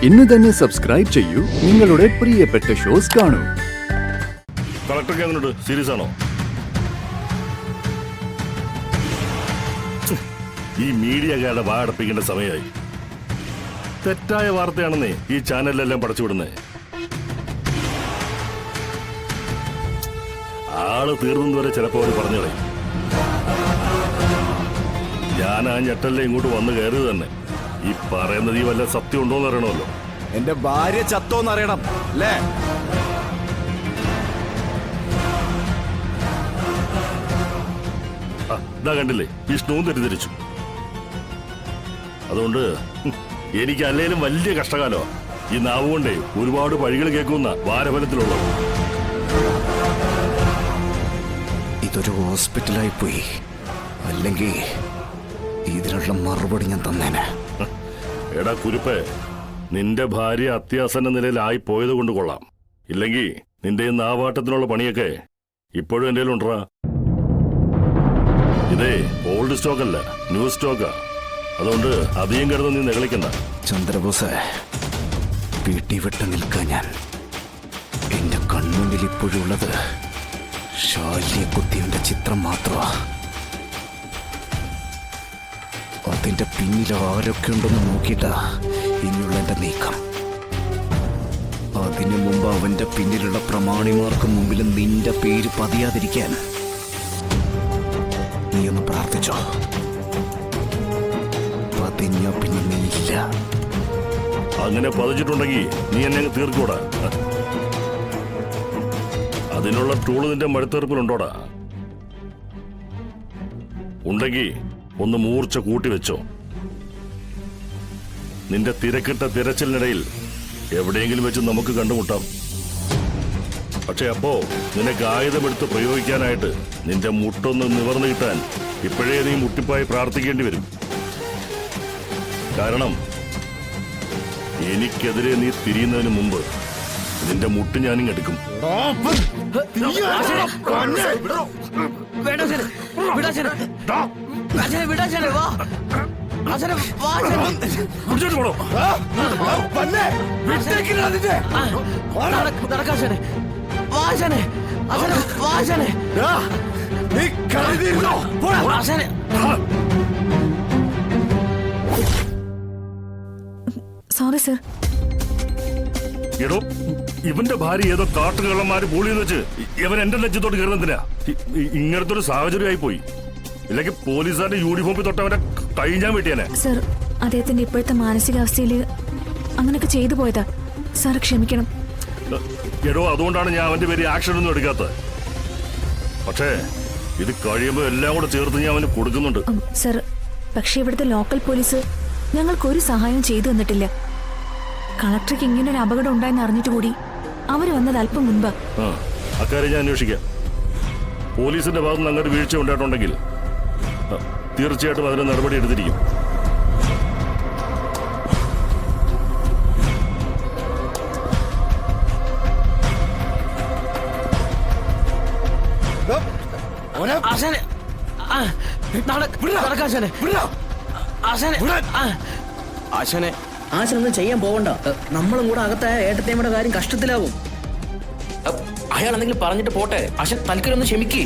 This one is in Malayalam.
ഇന്ന് തന്നെ സബ്സ്ക്രൈബ് ചെയ്യൂ, നിങ്ങളുടെ പ്രിയപ്പെട്ട ഷോസ് കാണൂ. കളക്ടർക്ക് എങ്ങനെയുണ്ട്? സീരിയസ് ആണോ? ഈ മീഡിയക്കാരുടെ വാടപ്പിക്കേണ്ട സമയമായി. തെറ്റായ വാർത്തയാണെന്നേ ഈ ചാനലിലെല്ലാം പടച്ചുവിടുന്നേ. ആള് തീർന്നതുവരെ ചിലപ്പോ അവര് പറഞ്ഞു കളയും. ഞാൻ ആ ഞെട്ടല്ലേ ഇങ്ങോട്ട് വന്ന് കയറിയത് തന്നെ ഈ പറയുന്നത് ഈ വല്ല സത്യം ഉണ്ടോന്ന് അറിയണമല്ലോ. എന്റെ ഭാര്യ ചത്തോന്ന് അറിയണം അല്ലേ? ഇതാ കണ്ടില്ലേ, വിഷ്ണുവും തെറ്റിദ്ധരിച്ചു. അതുകൊണ്ട് എനിക്ക് അല്ലേലും വലിയ കഷ്ടകാലോ ഈ നാവ് കൊണ്ടേ ഒരുപാട് വഴികൾ കേൾക്കുന്ന വാരഫലത്തിലുള്ളത്. ഇതൊരു ഹോസ്പിറ്റലായി പോയി, അല്ലെങ്കിൽ ഇതിനുള്ള മറുപടി ഞാൻ തന്നേനെ. എടാ കുരുപ്പേ, നിന്റെ ഭാര്യ അത്യാസന്ന നിലയിലായി പോയത് കൊണ്ട് കൊള്ളാം. ഇല്ലെങ്കിൽ നിന്റെ നാവാട്ടത്തിനുള്ള പണിയൊക്കെ ഇപ്പോഴും എന്റെ ഉണ്ടാ. ഇതേ ഓൾഡ് സ്റ്റോക്ക് അല്ല, ന്യൂ സ്റ്റോക്കാ. അതുകൊണ്ട് അധികം കിടന്ന് നീ നികളിക്കണ്ട. ചന്ദ്രബോസ്, വീട്ടിൽ വിട്ട് നിൽക്കാൻ ഞാൻ. എന്റെ കൺമുന്നിൽ ഇപ്പോഴുള്ളത് ശാല്യകുത്തിയുടെ ചിത്രം മാത്രമാ. അതിന്റെ പിന്നിൽ ആരൊക്കെ ഉണ്ടെന്ന് നോക്കിയിട്ടാ ഇനിയുള്ള എന്റെ നീക്കം. അതിനു മുമ്പ് അവന്റെ പിന്നിലുള്ള പ്രമാണിമാർക്ക് മുമ്പിൽ നിന്റെ പേര് പതിയാതിരിക്കാൻ നീ ഒന്ന് പ്രാർത്ഥിച്ചോ. പതിഞ്ഞ പിന്നെ നീ ഇല്ല. അങ്ങനെ പതിച്ചിട്ടുണ്ടെങ്കിൽ നീ എന്നെ തീർക്കൂടാ. അതിനുള്ള ടൂള് നിന്റെ മടുത്തെറുപ്പിലുണ്ടോടാ? ഉണ്ടെങ്കിൽ ഒന്ന് മൂർച്ച കൂട്ടി വെച്ചോ. നിന്റെ തിരക്കിട്ട തിരച്ചിലിനിടയിൽ എവിടെയെങ്കിലും വെച്ച് നമുക്ക് കണ്ടുമുട്ടാം. പക്ഷെ അപ്പോ നിനക്ക് ആയുധമെടുത്ത് പ്രയോഗിക്കാനായിട്ട് നിന്റെ മുട്ടൊന്ന് നിവർന്നു കിട്ടാൻ ഇപ്പോഴേ നീ മുട്ടിപ്പായി പ്രാർത്ഥിക്കേണ്ടി വരും. കാരണം എനിക്കെതിരെ നീ തിരിയുന്നതിന് മുമ്പ് നിന്റെ മുട്ട് ഞാനിങ് എടുക്കും. Sorry sir. എടോ, ഇവന്റെ ഭാര്യ ഏതോ കാട്ടുകള്ളന്മാര് പോളിയെന്ന് വെച്ച് ഇവൻ എന്റെ ലജ്ജത്തോട്ട് കയറുന്നതിനാ. ഇങ്ങനത്തെ ഒരു സാഹചര്യമായി പോയി. ഇല്ലെങ്കിൽ പോലീസുകാരുടെ യൂണിഫോമിൽ തൊട്ടവന്റെ കൈ ഞാൻ വെട്ടിയാനെ. സർ, അദ്ദേഹത്തിന്റെ ഇപ്പോഴത്തെ മാനസികാവസ്ഥയില് അങ്ങനൊക്കെ ചെയ്തു പോയതാ. സാർ ക്ഷമിക്കണം. എടോ, അതുകൊണ്ടാണ് ഞാൻ അവന്റെ പേര് ആക്ഷൻ ഒന്നും എടുക്കാത്തത്. പക്ഷേ ഇത് കഴിയുമ്പോ എല്ലാം കൂടെ ചേർത്ത് ഞാൻ അവന് കൊടുക്കുന്നുണ്ട്. സർ, പക്ഷേ ഇവിടുത്തെ ലോക്കൽ പോലീസ് ഞങ്ങൾക്കൊരു സഹായം ചെയ്തു തന്നിട്ടില്ല. കളക്ടർക്ക് ഇങ്ങനെ ഒരു അപകടം ഉണ്ടായെന്ന് അറിഞ്ഞിട്ട് കൂടി അവര് വന്നത് അല്പം മുൻപാ. അക്കാര്യം ഞാൻ അന്വേഷിക്കാം. പോലീസിന്റെ ഭാഗത്തുനിന്ന് അങ്ങോട്ട് വീഴ്ച ഉണ്ടായിട്ടുണ്ടെങ്കിൽ തീർച്ചയായിട്ടും അതിന് നടപടി എടുത്തിരിക്കും. ആശാനൊന്നും ചെയ്യാൻ പോകണ്ട. നമ്മളും കൂടെ അകത്തായ ഏട്ടത്തേമ്മയുടെ കാര്യം കഷ്ടത്തിലാവും. അയാൾ എന്തെങ്കിലും പറഞ്ഞിട്ട് പോട്ടെ. ആശാൻ തൽക്കാലം ഒന്ന് ക്ഷമിക്കേ.